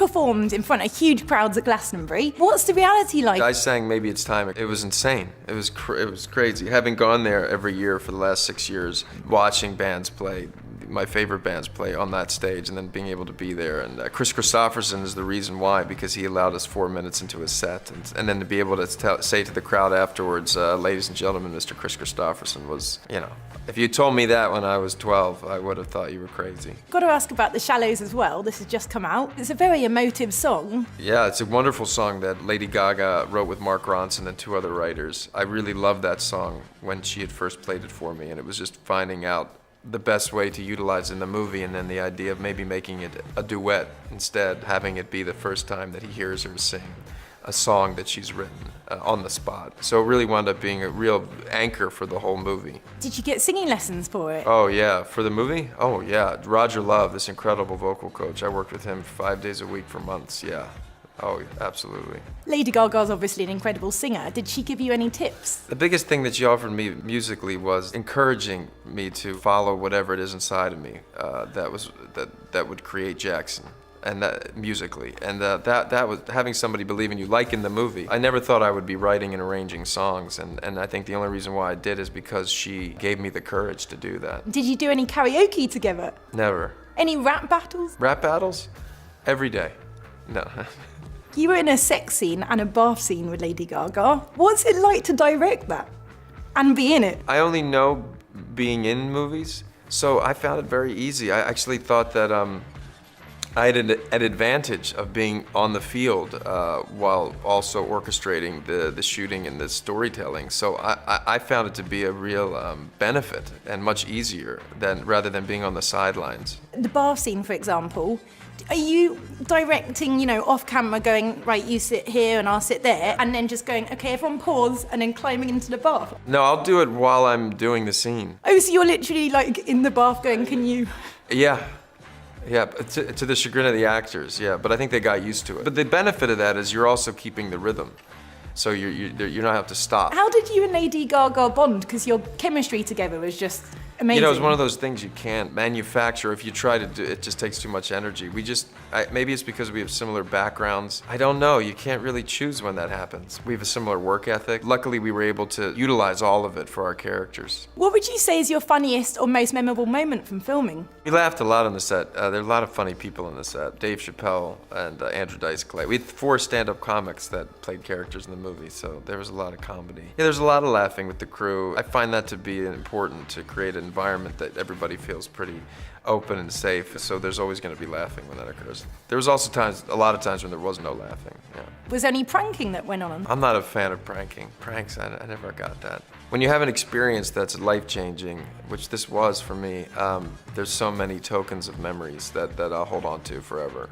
performed in front of huge crowds at Glastonbury. What's the reality like? I sang Maybe It's Time. It was insane. It was crazy. Having gone there every year for the last 6 years, watching bands play, my favorite bands play on that stage, and then being able to be there. And Chris Christopherson is the reason why, because he allowed us 4 minutes into his set. And then to be able to say to the crowd afterwards, ladies and gentlemen, Mr. Chris Christopherson was, you know, if you told me that when I was 12, I would have thought you were crazy. Got to ask about The Shallows as well. This has just come out. It's a very emotive song. Yeah, it's a wonderful song that Lady Gaga wrote with Mark Ronson and 2 other writers. I really loved that song when she had first played it for me, and it was just finding out the best way to utilize it in the movie, and then the idea of maybe making it a duet instead, having it be the first time that he hears her sing a song that she's written on the spot. So it really wound up being a real anchor for the whole movie. Did you get singing lessons for it? Oh yeah, for the movie? Oh yeah, Roger Love, this incredible vocal coach. I worked with him 5 days a week for months, yeah. Oh, absolutely. Lady Gaga's obviously an incredible singer. Did she give you any tips? The biggest thing that she offered me musically was encouraging me to follow whatever it is inside of me that would create Jackson, and that musically, and that was having somebody believe in you, like in the movie. I never thought I would be writing and arranging songs, and I think the only reason why I did is because she gave me the courage to do that. Did you do any karaoke together? Never. Any rap battles? Rap battles? Every day. No. You were in a sex scene and a bath scene with Lady Gaga. What's it like to direct that and be in it? I only know being in movies, so I found it very easy. I actually thought that I had an advantage of being on the field while also orchestrating the shooting and the storytelling. So I found it to be a real benefit and much easier rather than being on the sidelines. The bath scene, for example, are you directing, you know, off camera going, right, you sit here and I'll sit there, and then just going, okay, everyone pause, and then climbing into the bath? No, I'll do it while I'm doing the scene. Oh, so you're literally like in the bath going, can you? Yeah. Yeah, to the chagrin of the actors, yeah, but I think they got used to it. But the benefit of that is you're also keeping the rhythm, so you don't have to stop. How did you and Lady Gaga bond? Because your chemistry together was just amazing. You know, it's one of those things you can't manufacture. If you try to do it, just takes too much energy. Maybe it's because we have similar backgrounds. I don't know. You can't really choose when that happens. We have a similar work ethic. Luckily, we were able to utilize all of it for our characters. What would you say is your funniest or most memorable moment from filming? We laughed a lot on the set. There are a lot of funny people on the set. Dave Chappelle and Andrew Dice Clay. We had 4 stand-up comics that played characters in the movie, so there was a lot of comedy. Yeah, there's a lot of laughing with the crew. I find that to be important, to create an environment that everybody feels pretty open and safe, so there's always going to be laughing when that occurs. There was also a lot of times when there was no laughing. Yeah. Was there any pranking that went on? I'm not a fan of pranking. Pranks, I never got that. When you have an experience that's life-changing, which this was for me, there's so many tokens of memories that I'll hold on to forever.